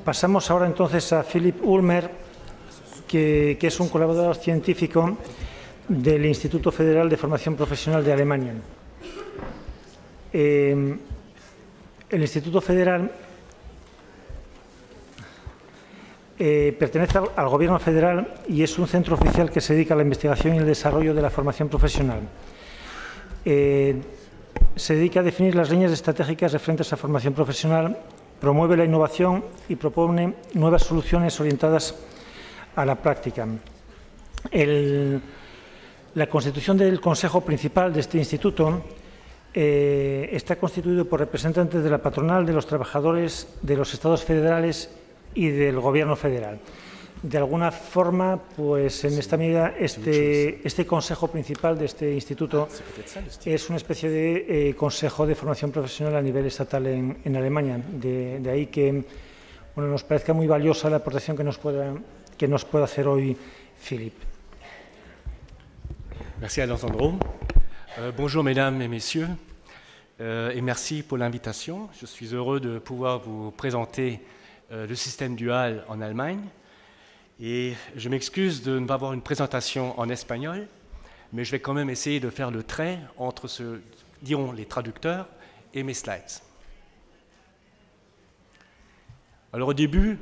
Pasamos ahora entonces a Philipp Ulmer, que es un colaborador científico del Instituto Federal de Formación Profesional de Alemania. El Instituto Federal pertenece al Gobierno federal y es un centro oficial que se dedica a la investigación y el desarrollo de la formación profesional. Se dedica a definir las líneas estratégicas referentes a formación profesional, promueve la innovación y propone nuevas soluciones orientadas a la práctica. La constitución del Consejo Principal de este instituto está constituido por representantes de la patronal, de los trabajadores, de los estados federales y del Gobierno federal. De alguna forma, pues en esta medida, este Consejo Principal de este instituto es una especie de Consejo de Formación Profesional a nivel estatal en Alemania. De ahí que nos parezca muy valiosa la aportación que nos pueda hacer hoy Philipp. Merci Alessandro. Bonjour mesdames et messieurs et merci pour l'invitation. Je suis heureux de pouvoir vous présenter le système dual en Allemagne. Et je m'excuse de ne pas avoir une présentation en espagnol, mais je vais quand même essayer de faire le trait entre ce diront les traducteurs et mes slides. Alors au début,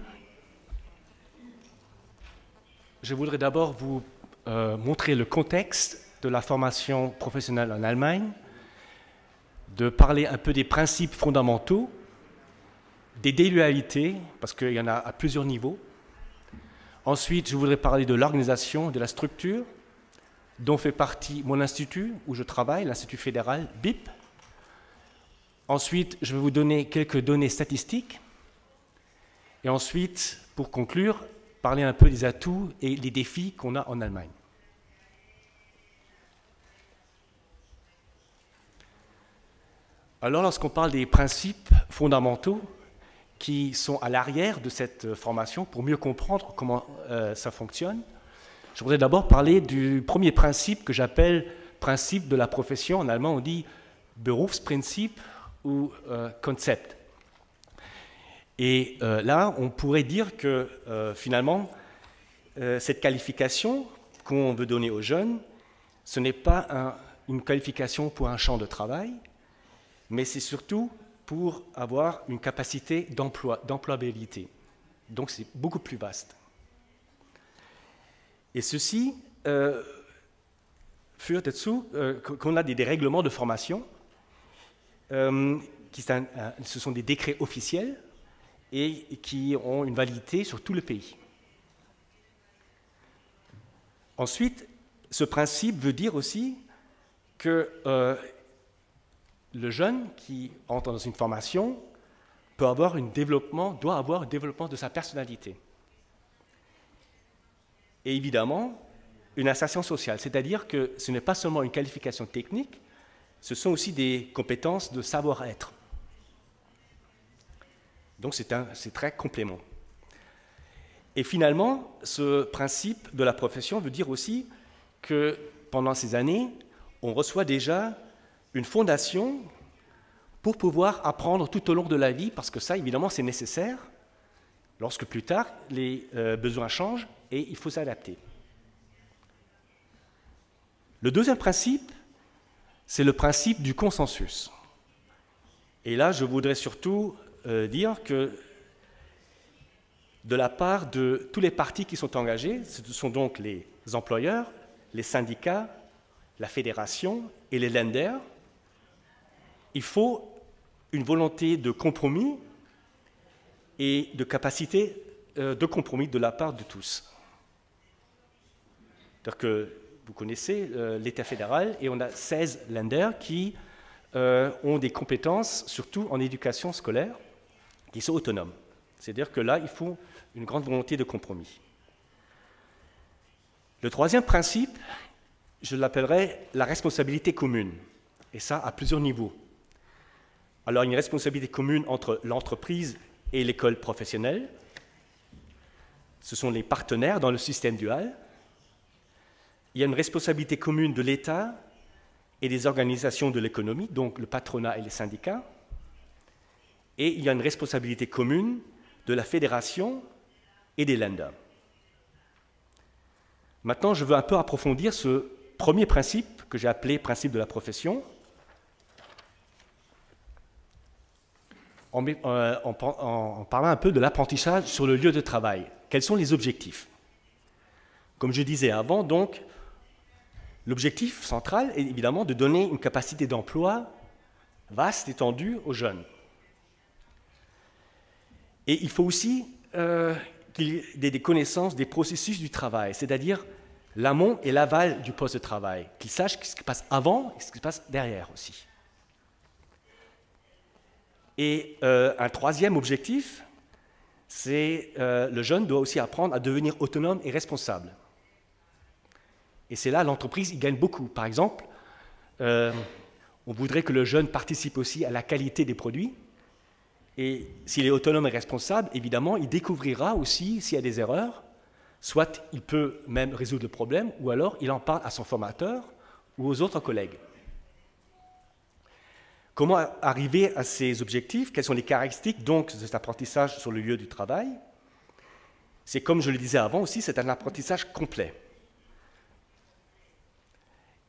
je voudrais d'abord vous montrer le contexte de la formation professionnelle en Allemagne, de parler un peu des principes fondamentaux, des dédualités, parce qu'il y en a à plusieurs niveaux. Ensuite, je voudrais parler de l'organisation, de la structure, dont fait partie mon institut où je travaille, l'Institut fédéral BIP. Ensuite, je vais vous donner quelques données statistiques. Et ensuite, pour conclure, parler un peu des atouts et les défis qu'on a en Allemagne. Alors, lorsqu'on parle des principes fondamentaux qui sont à l'arrière de cette formation, pour mieux comprendre comment ça fonctionne, je voudrais d'abord parler du premier principe que j'appelle principe de la profession. En allemand, on dit Berufsprinzip ou Concept. Et là, on pourrait dire que finalement, cette qualification qu'on veut donner aux jeunes, ce n'est pas une qualification pour un champ de travail, mais c'est surtout pour avoir une capacité d'employabilité. Donc c'est beaucoup plus vaste. Et ceci führt dazu qu'on a des règlements de formation, ce sont des décrets officiels et qui ont une validité sur tout le pays. Ensuite, ce principe veut dire aussi que le jeune qui entre dans une formation doit avoir un développement de sa personnalité. Et évidemment, une insertion sociale, c'est-à-dire que ce n'est pas seulement une qualification technique, ce sont aussi des compétences de savoir-être. Donc c'est très complément. Et finalement, ce principe de la profession veut dire aussi que pendant ces années, on reçoit déjà une fondation pour pouvoir apprendre tout au long de la vie, parce que ça, évidemment, c'est nécessaire lorsque plus tard, les besoins changent et il faut s'adapter. Le deuxième principe, c'est le principe du consensus. Et là, je voudrais surtout dire que de la part de tous les partis qui sont engagés, ce sont donc les employeurs, les syndicats, la fédération et les Länder, il faut une volonté de compromis et de capacité de compromis de la part de tous. C'est-à-dire que vous connaissez l'État fédéral et on a 16 Länder qui ont des compétences, surtout en éducation scolaire, qui sont autonomes. C'est-à-dire que là, il faut une grande volonté de compromis. Le troisième principe, je l'appellerais la responsabilité commune, et ça à plusieurs niveaux. Alors, une responsabilité commune entre l'entreprise et l'école professionnelle. Ce sont les partenaires dans le système dual. Il y a une responsabilité commune de l'État et des organisations de l'économie, donc le patronat et les syndicats. Et il y a une responsabilité commune de la fédération et des Länder. Maintenant, je veux un peu approfondir ce premier principe que j'ai appelé principe de la profession, en parlant un peu de l'apprentissage sur le lieu de travail. Quels sont les objectifs? Comme je disais avant, donc, l'objectif central est évidemment de donner une capacité d'emploi vaste, étendue aux jeunes. Et il faut aussi qu'il y ait des connaissances des processus du travail, c'est-à-dire l'amont et l'aval du poste de travail, qu'ils sachent ce qui se passe avant et ce qui se passe derrière aussi. Et un troisième objectif, c'est le jeune doit aussi apprendre à devenir autonome et responsable. Et c'est là l'entreprise y gagne beaucoup. Par exemple, on voudrait que le jeune participe aussi à la qualité des produits. Et s'il est autonome et responsable, évidemment, il découvrira aussi s'il y a des erreurs. Soit il peut même résoudre le problème, ou alors il en parle à son formateur ou aux autres collègues. Comment arriver à ces objectifs? Quelles sont les caractéristiques donc de cet apprentissage sur le lieu du travail? C'est comme je le disais avant aussi, c'est un apprentissage complet.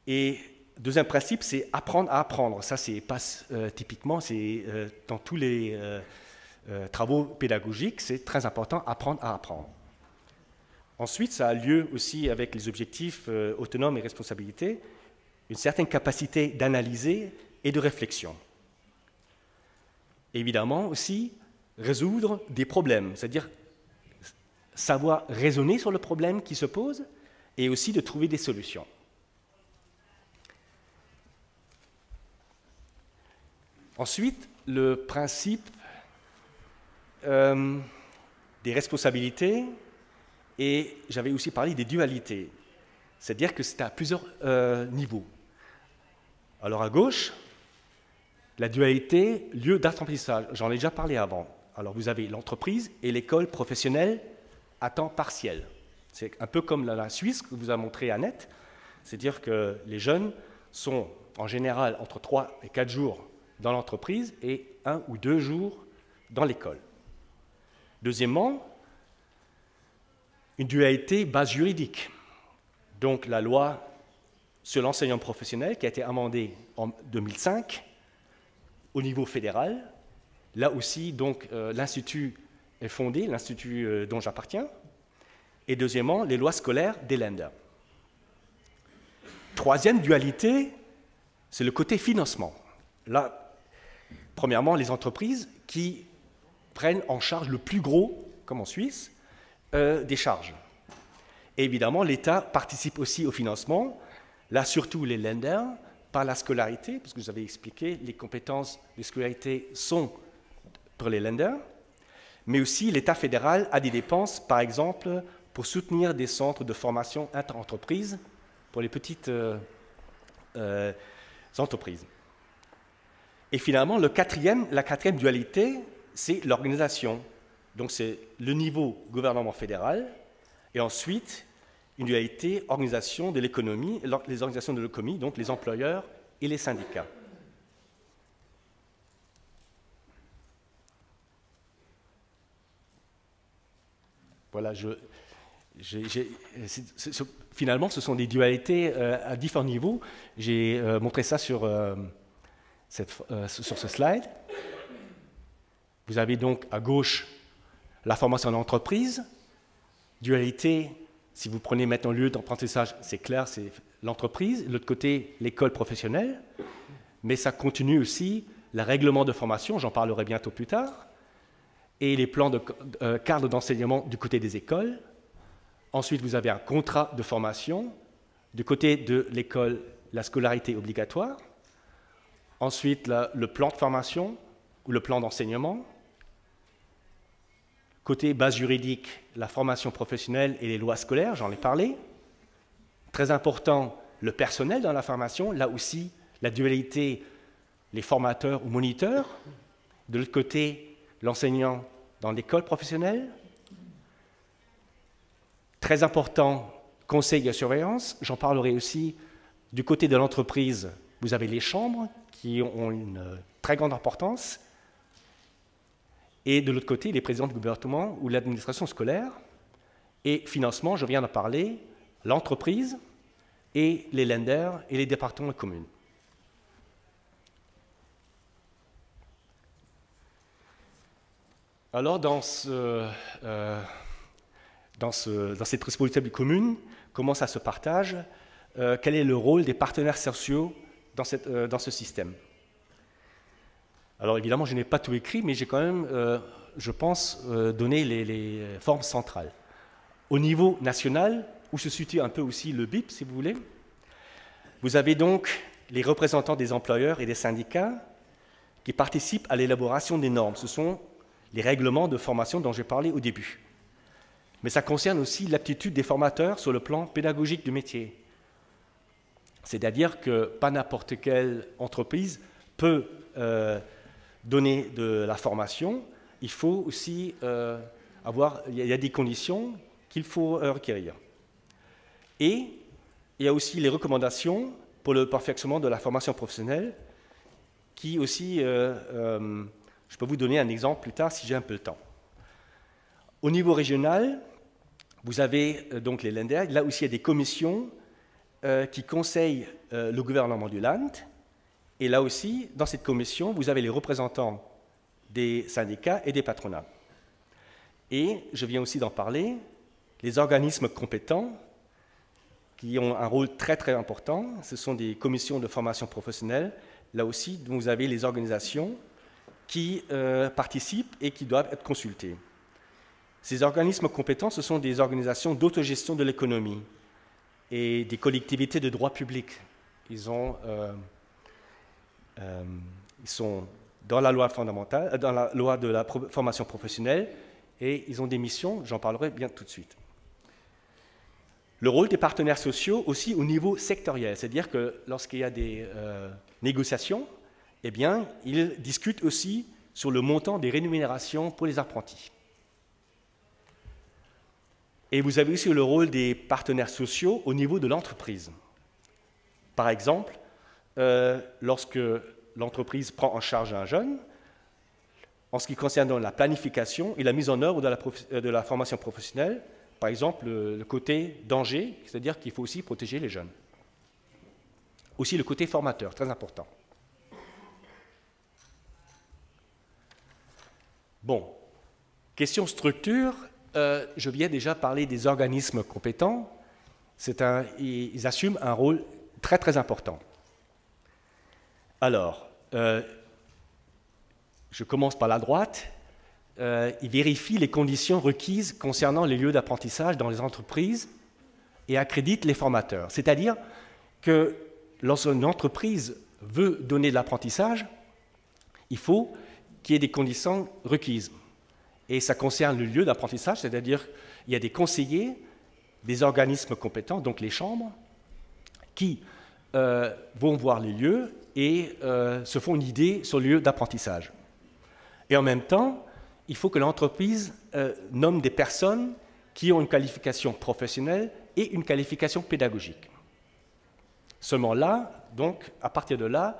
Et deuxième principe, c'est apprendre à apprendre. Ça, c'est pas typiquement, c'est dans tous les travaux pédagogiques, c'est très important, apprendre à apprendre. Ensuite, ça a lieu aussi avec les objectifs autonomes et responsabilité, une certaine capacité d'analyser et de réflexion. Évidemment aussi, résoudre des problèmes, c'est-à-dire savoir raisonner sur le problème qui se pose et aussi de trouver des solutions. Ensuite, le principe des responsabilités, et j'avais aussi parlé des dualités, c'est-à-dire que c'est à plusieurs niveaux. Alors à gauche, la dualité, lieu d'apprentissage, j'en ai déjà parlé avant. Alors vous avez l'entreprise et l'école professionnelle à temps partiel. C'est un peu comme la Suisse que vous a montré Annette, c'est-à-dire que les jeunes sont en général entre 3 et 4 jours dans l'entreprise et 1 ou 2 jours dans l'école. Deuxièmement, une dualité base juridique. Donc la loi sur l'enseignement professionnel qui a été amendée en 2005 au niveau fédéral. Là aussi, donc, l'Institut est fondé, l'Institut dont j'appartiens. Et deuxièmement, les lois scolaires des Länder. Troisième dualité, c'est le côté financement. Là, premièrement, les entreprises qui prennent en charge le plus gros, comme en Suisse, des charges. Et évidemment, l'État participe aussi au financement, là surtout les Länder, par la scolarité, parce que vous avez expliqué, les compétences de scolarité sont pour les Länder, mais aussi l'État fédéral a des dépenses, par exemple, pour soutenir des centres de formation inter-entreprises pour les petites entreprises. Et finalement, la quatrième dualité, c'est l'organisation. Donc c'est le niveau gouvernement fédéral, et ensuite une dualité organisation de l'économie, les organisations de l'économie, donc les employeurs et les syndicats. Voilà, finalement, ce sont des dualités à différents niveaux. J'ai montré ça sur ce slide. Vous avez donc à gauche la formation en entreprise, dualité. Si vous prenez maintenant le lieu d'apprentissage, c'est clair, c'est l'entreprise. De l'autre côté, l'école professionnelle. Mais ça continue aussi le règlement de formation, j'en parlerai bientôt plus tard, et les plans de cadre d'enseignement du côté des écoles. Ensuite, vous avez un contrat de formation. Du côté de l'école, la scolarité obligatoire. Ensuite, le plan de formation ou le plan d'enseignement. Côté base juridique, la formation professionnelle et les lois scolaires, j'en ai parlé. Très important, le personnel dans la formation, là aussi, la dualité, les formateurs ou moniteurs. De l'autre côté, l'enseignant dans l'école professionnelle. Très important, conseil de surveillance. J'en parlerai aussi du côté de l'entreprise. Vous avez les chambres qui ont une très grande importance. Et de l'autre côté, les présidents de gouvernement ou l'administration scolaire. Et financement, je viens d'en parler, l'entreprise et les lenders et les départements et communes. Alors, dans cette responsabilité commune, comment ça se partage? Quel est le rôle des partenaires sociaux dans ce système? Alors, évidemment, je n'ai pas tout écrit, mais j'ai quand même, je pense, donné les formes centrales. Au niveau national, où se situe un peu aussi le BIP, si vous voulez, vous avez donc les représentants des employeurs et des syndicats qui participent à l'élaboration des normes. Ce sont les règlements de formation dont j'ai parlé au début. Mais ça concerne aussi l'aptitude des formateurs sur le plan pédagogique du métier. C'est-à-dire que pas n'importe quelle entreprise peut donner de la formation. Il faut aussi il y a des conditions qu'il faut requérir. Et il y a aussi les recommandations pour le perfectionnement de la formation professionnelle qui aussi, je peux vous donner un exemple plus tard si j'ai un peu de temps. Au niveau régional, vous avez donc les lenders. Là aussi, il y a des commissions qui conseillent le gouvernement du Land. Et là aussi, dans cette commission, vous avez les représentants des syndicats et des patronats. Et, je viens aussi d'en parler, les organismes compétents qui ont un rôle très très important, ce sont des commissions de formation professionnelle. Là aussi, vous avez les organisations qui participent et qui doivent être consultées. Ces organismes compétents, ce sont des organisations d'autogestion de l'économie et des collectivités de droit public. Ils sont dans la loi fondamentale, dans la loi de la formation professionnelle, et ils ont des missions, j'en parlerai bien tout de suite. Le rôle des partenaires sociaux aussi au niveau sectoriel, c'est-à-dire que lorsqu'il y a des négociations, eh bien, ils discutent aussi sur le montant des rémunérations pour les apprentis. Et vous avez aussi le rôle des partenaires sociaux au niveau de l'entreprise. Par exemple, lorsque l'entreprise prend en charge un jeune, en ce qui concerne la planification et la mise en œuvre de la formation professionnelle, par exemple le côté danger, c'est-à-dire qu'il faut aussi protéger les jeunes. Aussi le côté formateur, très important. Bon, question structure, je viens déjà parler des organismes compétents, ils assument un rôle très très important. Alors, je commence par la droite. Ils vérifient les conditions requises concernant les lieux d'apprentissage dans les entreprises et accréditent les formateurs. C'est-à-dire que lorsqu'une entreprise veut donner de l'apprentissage, il faut qu'il y ait des conditions requises. Et ça concerne le lieu d'apprentissage, c'est-à-dire qu'il y a des conseillers, des organismes compétents, donc les chambres, qui vont voir les lieux et se font une idée sur le lieu d'apprentissage. Et en même temps, il faut que l'entreprise nomme des personnes qui ont une qualification professionnelle et une qualification pédagogique. Seulement là, donc, à partir de là,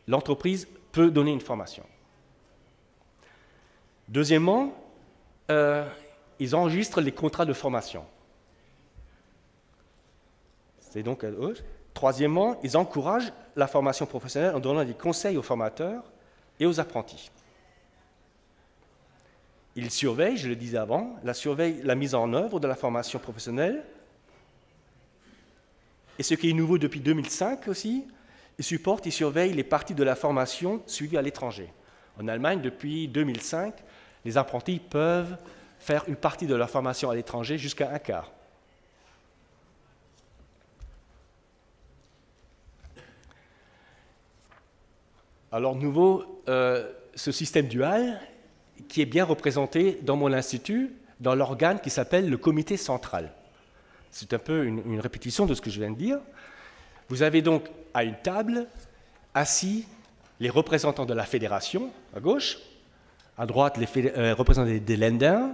l'entreprise peut donner une formation. Deuxièmement, ils enregistrent les contrats de formation. C'est donc à eux. Troisièmement, ils encouragent la formation professionnelle en donnant des conseils aux formateurs et aux apprentis. Ils surveillent, je le disais avant, la mise en œuvre de la formation professionnelle. Et ce qui est nouveau depuis 2005 aussi, ils supportent et surveillent les parties de la formation suivies à l'étranger. En Allemagne, depuis 2005, les apprentis peuvent faire une partie de leur formation à l'étranger jusqu'à un quart. Alors, nouveau, ce système dual, qui est bien représenté dans mon institut, dans l'organe qui s'appelle le comité central. C'est un peu une répétition de ce que je viens de dire. Vous avez donc à une table assis les représentants de la fédération, à gauche, à droite les représentants des lenders,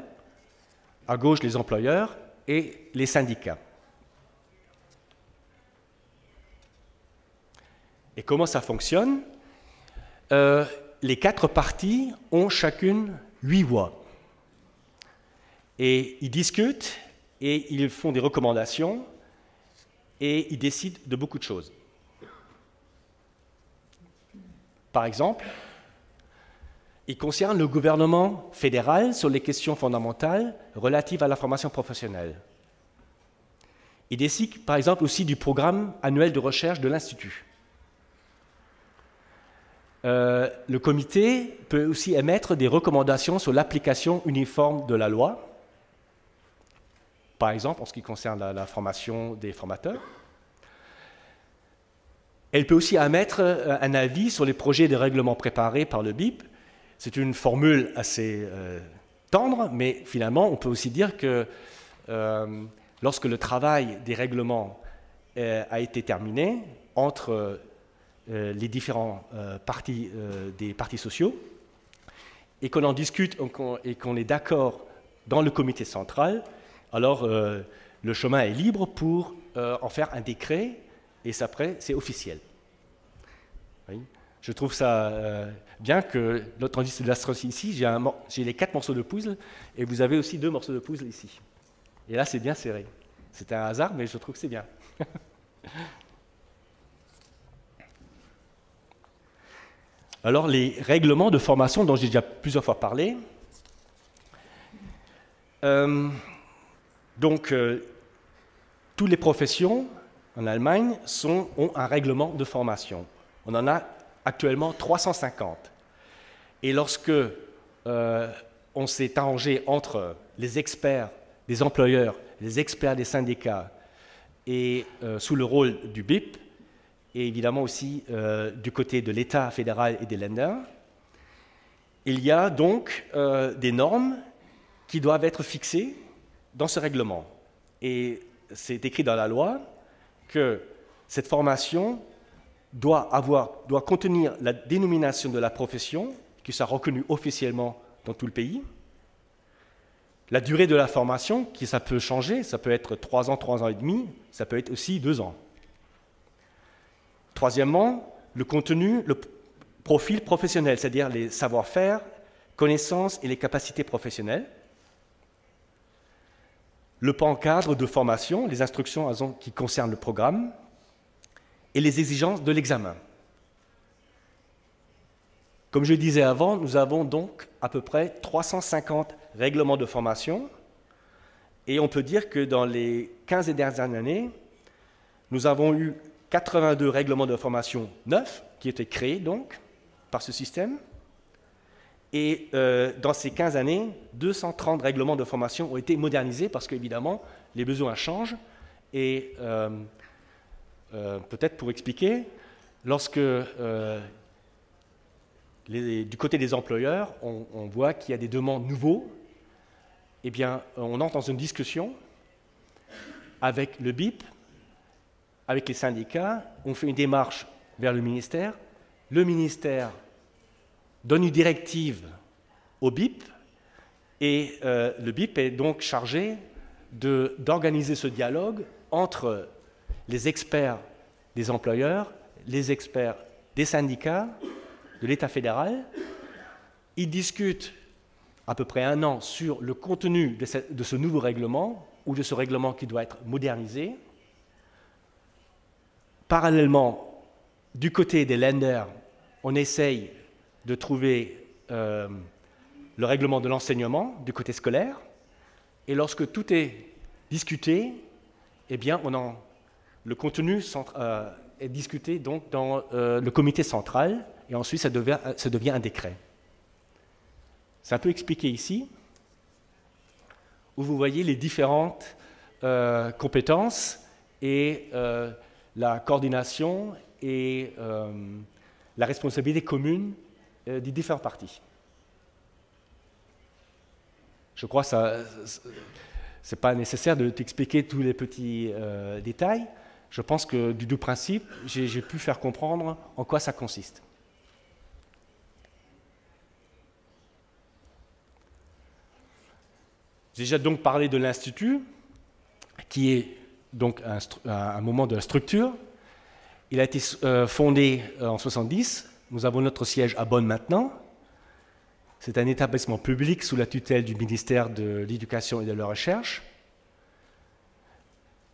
à gauche les employeurs et les syndicats. Et comment ça fonctionne? les 4 parties ont chacune 8 voix. Et ils discutent, et ils font des recommandations, et ils décident de beaucoup de choses. Par exemple, il concerne le gouvernement fédéral sur les questions fondamentales relatives à la formation professionnelle. Il décide par exemple aussi du programme annuel de recherche de l'Institut. Le comité peut aussi émettre des recommandations sur l'application uniforme de la loi, par exemple en ce qui concerne la formation des formateurs. Elle peut aussi émettre un avis sur les projets de règlement préparés par le BIP. C'est une formule assez tendre, mais finalement, on peut aussi dire que lorsque le travail des règlements a été terminé entre les différents partis des partis sociaux, et qu'on en discute et qu'on est d'accord dans le comité central, alors le chemin est libre pour en faire un décret, et après, c'est officiel. Oui. Je trouve ça bien que, tandis que ici, j'ai les 4 morceaux de puzzle, et vous avez aussi 2 morceaux de puzzle ici. Et là, c'est bien serré. C'est un hasard, mais je trouve que c'est bien. Alors, les règlements de formation dont j'ai déjà plusieurs fois parlé. Donc, toutes les professions en Allemagne ont un règlement de formation. On en a actuellement 350. Et lorsque on s'est arrangé entre les experts des employeurs, les experts des syndicats, et sous le rôle du BIP, et évidemment aussi du côté de l'État fédéral et des Länder, il y a donc des normes qui doivent être fixées dans ce règlement. Et c'est écrit dans la loi que cette formation doit contenir la dénomination de la profession, qui sera reconnue officiellement dans tout le pays, la durée de la formation, ça peut changer, ça peut être 3 ans, 3 ans et demi, ça peut être aussi 2 ans. Troisièmement, le contenu, le profil professionnel, c'est-à-dire les savoir-faire, connaissances et les capacités professionnelles. Le plan cadre de formation, les instructions qui concernent le programme, et les exigences de l'examen. Comme je disais avant, nous avons donc à peu près 350 règlements de formation, et on peut dire que dans les 15 dernières années, nous avons eu 82 règlements de formation neufs qui étaient créés donc par ce système, et dans ces 15 années, 230 règlements de formation ont été modernisés parce qu'évidemment, les besoins changent, et peut-être pour expliquer, lorsque du côté des employeurs, on voit qu'il y a des demandes nouveaux, eh bien, on entre dans une discussion avec le BIP, avec les syndicats, on fait une démarche vers le ministère donne une directive au BIP, et le BIP est donc chargé d'organiser ce dialogue entre les experts des employeurs, les experts des syndicats, de l'État fédéral. Ils discutent à peu près 1 an sur le contenu de ce nouveau règlement, ou de ce règlement qui doit être modernisé. Parallèlement, du côté des Länder, on essaye de trouver le règlement de l'enseignement du côté scolaire, et lorsque tout est discuté, eh bien, le contenu est discuté donc dans le comité central, et ensuite ça devient un décret. C'est un peu expliqué ici, où vous voyez les différentes compétences et la coordination et la responsabilité commune des différents partis. Je crois que ce n'est pas nécessaire de t'expliquer tous les petits détails. Je pense que du principe, j'ai pu faire comprendre en quoi ça consiste. J'ai déjà donc parlé de l'Institut, qui est donc un moment de la structure. Il a été fondé en 1970. nous avons notre siège à Bonn maintenant. C'est un établissement public sous la tutelle du ministère de l'Éducation et de la Recherche.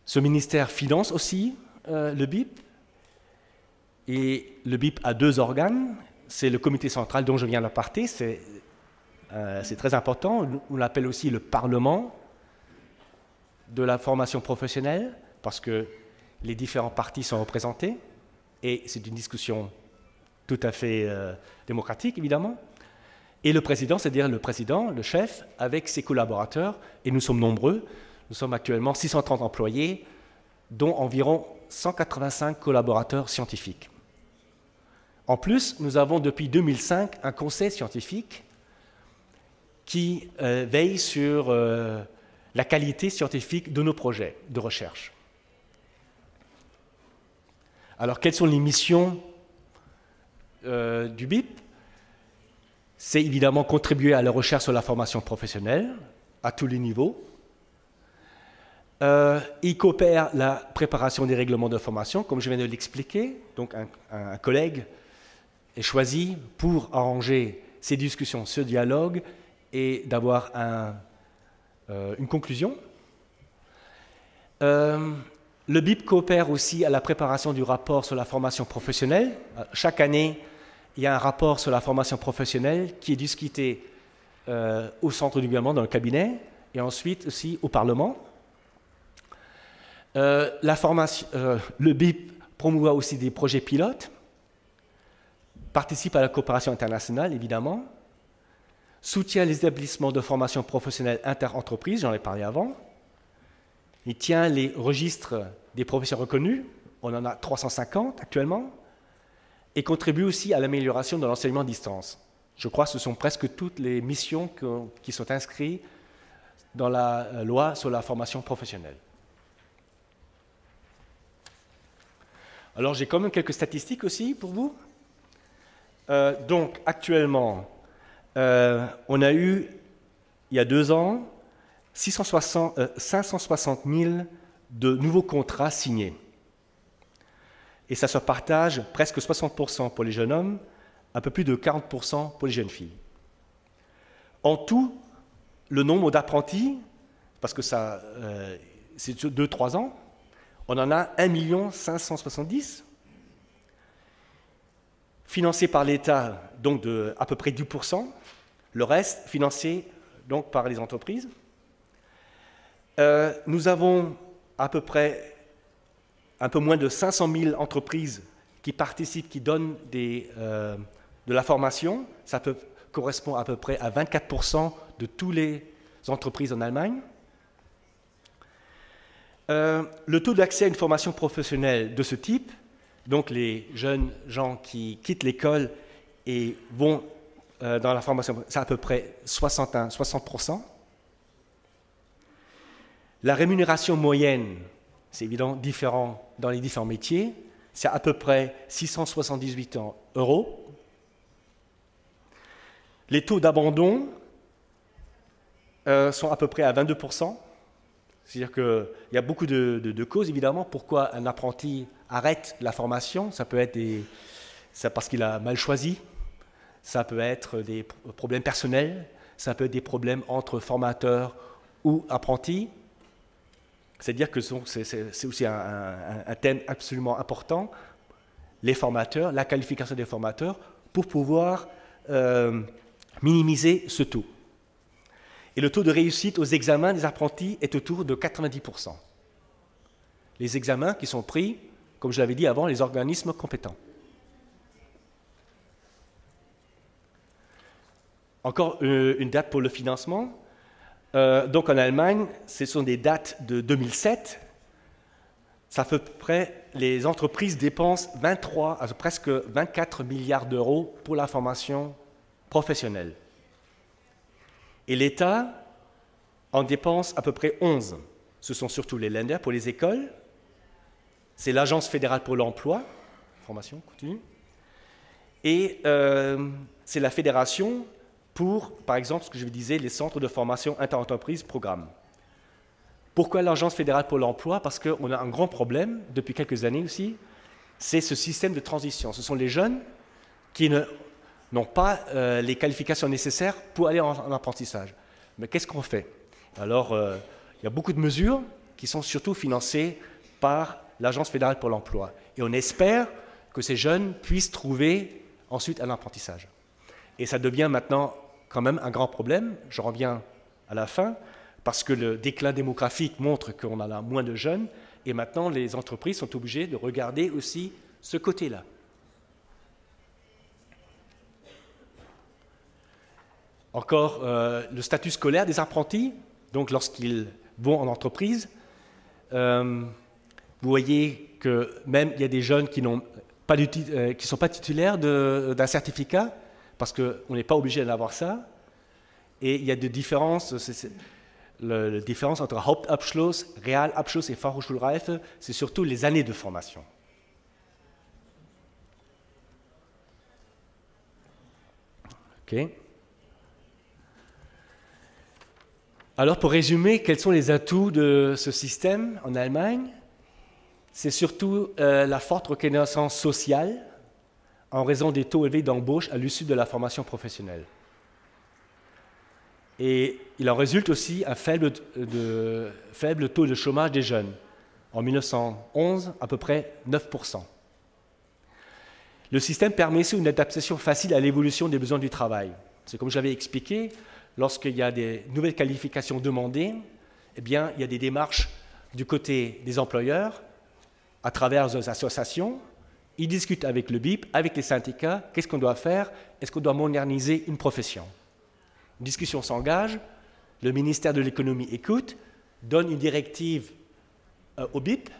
Ce ministère finance aussi le BIP. Et le BIP a 2 organes. C'est le comité central dont je viens de parler. C'est très important. On l'appelle aussi le Parlement de la formation professionnelle, parce que les différents partis sont représentés. Et c'est une discussion tout à fait démocratique, évidemment. Et le président, c'est-à-dire le président, le chef, avec ses collaborateurs, et nous sommes nombreux. Nous sommes actuellement 630 employés, dont environ 185 collaborateurs scientifiques. En plus, nous avons depuis 2005 un conseil scientifique qui veille sur la qualité scientifique de nos projets de recherche. Alors, quelles sont les missions du BIP? C'est évidemment contribuer à la recherche sur la formation professionnelle, à tous les niveaux. Il coopère la préparation des règlements de formation, comme je viens de l'expliquer. Donc, un collègue est choisi pour arranger ces discussions, ce dialogue, et d'avoir une conclusion. Le BIP coopère aussi à la préparation du rapport sur la formation professionnelle. Chaque année, il y a un rapport sur la formation professionnelle qui est discuté au centre du gouvernement, dans le cabinet, et ensuite aussi au Parlement. Le BIP promouvoit aussi des projets pilotes, participe à la coopération internationale, évidemment, soutient les établissements de formation professionnelle inter-entreprises, j'en ai parlé avant. Il tient les registres des professeurs reconnus, on en a 350 actuellement, et contribue aussi à l'amélioration de l'enseignement à distance. Je crois que ce sont presque toutes les missions qui sont inscrites dans la loi sur la formation professionnelle. Alors j'ai quand même quelques statistiques aussi pour vous. Donc actuellement, on a eu, il y a 2 ans, 560 000 de nouveaux contrats signés. Et ça se partage presque 60% pour les jeunes hommes, un peu plus de 40% pour les jeunes filles. En tout, le nombre d'apprentis, parce que ça, c'est 2-3 ans, on en a 1 570 000, financés par l'État, donc de à peu près 10%, le reste financé donc par les entreprises. Nous avons à peu près un peu moins de 500 000 entreprises qui participent, qui donnent de la formation. Ça correspond à peu près à 24% de toutes les entreprises en Allemagne. Le taux d'accès à une formation professionnelle de ce type, donc les jeunes gens qui quittent l'école et vont dans la formation, c'est à peu près 60%. La rémunération moyenne, c'est évidemment différent dans les différents métiers, c'est à peu près 678 €. Les taux d'abandon sont à peu près à 22%. C'est-à-dire qu'il y a beaucoup de causes, évidemment, pourquoi un apprenti arrête la formation. Ça peut être parce qu'il a mal choisi, ça peut être des problèmes personnels, ça peut être des problèmes entre formateurs ou apprentis. C'est-à-dire que c'est aussi un thème absolument important, les formateurs, la qualification des formateurs, pour pouvoir minimiser ce taux. Et le taux de réussite aux examens des apprentis est autour de 90%. Les examens qui sont pris, comme je l'avais dit avant, les organismes compétents. Encore une date pour le financement. Donc en Allemagne, ce sont des dates de 2007. Ça fait à peu près, les entreprises dépensent presque 24 milliards d'euros pour la formation professionnelle. Et l'État en dépense à peu près 11. Ce sont surtout les Länder pour les écoles. C'est l'Agence fédérale pour l'emploi, formation continue. Et c'est la fédération pour, par exemple, ce que je vous disais, les centres de formation inter-entreprise programme. Pourquoi l'Agence fédérale pour l'emploi? Parce qu'on a un grand problème, depuis quelques années aussi, c'est ce système de transition. Ce sont les jeunes qui n'ont pas les qualifications nécessaires pour aller en apprentissage. Mais qu'est-ce qu'on fait? Alors, il y a beaucoup de mesures qui sont surtout financées par l'Agence fédérale pour l'emploi. Et on espère que ces jeunes puissent trouver ensuite un apprentissage. Et ça devient maintenant quand même un grand problème, je reviens à la fin, parce que le déclin démographique montre qu'on en a moins de jeunes, et maintenant les entreprises sont obligées de regarder aussi ce côté-là. Encore le statut scolaire des apprentis, donc lorsqu'ils vont en entreprise, vous voyez que même il y a des jeunes qui ne sont pas titulaires d'un certificat, parce qu'on n'est pas obligé d'avoir ça, et il y a des différences, la différence entre Hauptabschluss, Realabschluss et Fachhochschulreife, c'est surtout les années de formation. Ok. Alors, pour résumer, quels sont les atouts de ce système en Allemagne? C'est surtout la forte reconnaissance sociale en raison des taux élevés d'embauche à l'issue de la formation professionnelle. Et il en résulte aussi un faible taux de chômage des jeunes. En 1911, à peu près 9%. Le système permet aussi une adaptation facile à l'évolution des besoins du travail. C'est comme j'avais expliqué, lorsqu'il y a des nouvelles qualifications demandées, eh bien, il y a des démarches du côté des employeurs, à travers les associations. Ils discutent avec le BIP, avec les syndicats, qu'est-ce qu'on doit faire, est-ce qu'on doit moderniser une profession. Une discussion s'engage, le ministère de l'économie écoute, donne une directive au BIP,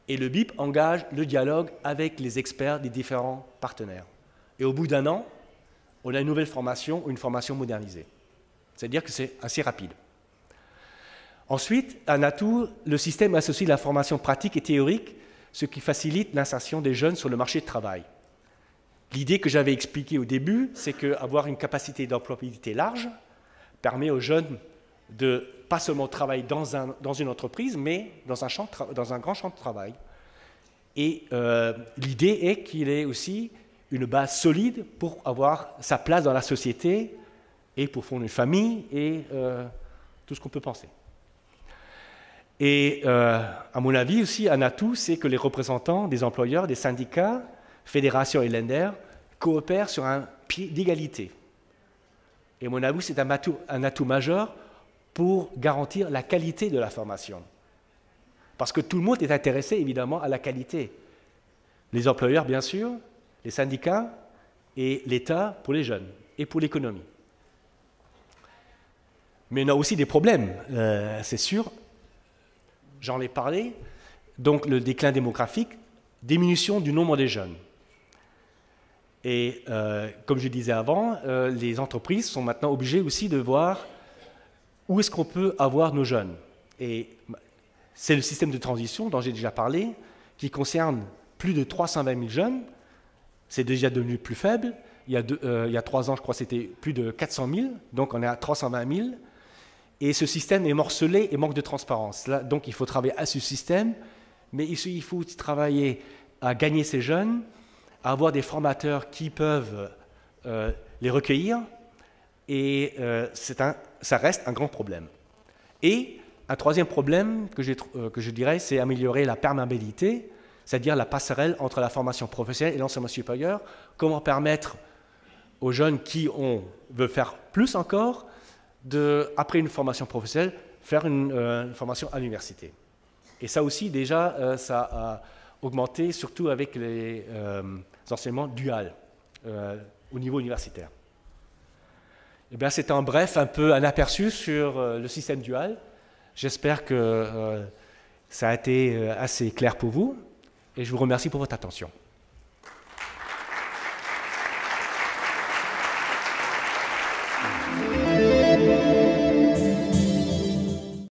et le BIP engage le dialogue avec les experts des différents partenaires. Et au bout d'un an, on a une nouvelle formation ou une formation modernisée. C'est-à-dire que c'est assez rapide. Ensuite, un atout, le système associe la formation pratique et théorique, ce qui facilite l'insertion des jeunes sur le marché du travail. L'idée que j'avais expliquée au début, c'est qu'avoir une capacité d'employabilité large permet aux jeunes de pas seulement travailler dans une entreprise, mais dans un grand champ de travail. Et l'idée est qu'il ait aussi une base solide pour avoir sa place dans la société et pour fonder une famille et tout ce qu'on peut penser. Et à mon avis aussi, un atout, c'est que les représentants des employeurs, des syndicats, fédérations et Länder coopèrent sur un pied d'égalité. Et à mon avis, c'est un atout majeur pour garantir la qualité de la formation. Parce que tout le monde est intéressé, évidemment, à la qualité. Les employeurs, bien sûr, les syndicats et l'État pour les jeunes et pour l'économie. Mais on a aussi des problèmes, c'est sûr. J'en ai parlé. Donc, le déclin démographique, diminution du nombre des jeunes. Et comme je disais avant, les entreprises sont maintenant obligées aussi de voir où est-ce qu'on peut avoir nos jeunes. Et c'est le système de transition dont j'ai déjà parlé, qui concerne plus de 320 000 jeunes. C'est déjà devenu plus faible. Il y a 3 ans, je crois, c'était plus de 400 000. Donc, on est à 320 000. Et ce système est morcelé et manque de transparence. Là, donc, il faut travailler à ce système, mais il faut travailler à gagner ces jeunes, à avoir des formateurs qui peuvent les recueillir, et ça reste un grand problème. Et un troisième problème que je dirais, c'est améliorer la perméabilité, c'est-à-dire la passerelle entre la formation professionnelle et l'enseignement supérieur. Comment permettre aux jeunes qui veulent faire plus encore, après une formation professionnelle, faire une formation à l'université. Et ça aussi, déjà, ça a augmenté, surtout avec les enseignements duals au niveau universitaire. Eh bien, c'est en bref un peu un aperçu sur le système dual. J'espère que ça a été assez clair pour vous, et je vous remercie pour votre attention.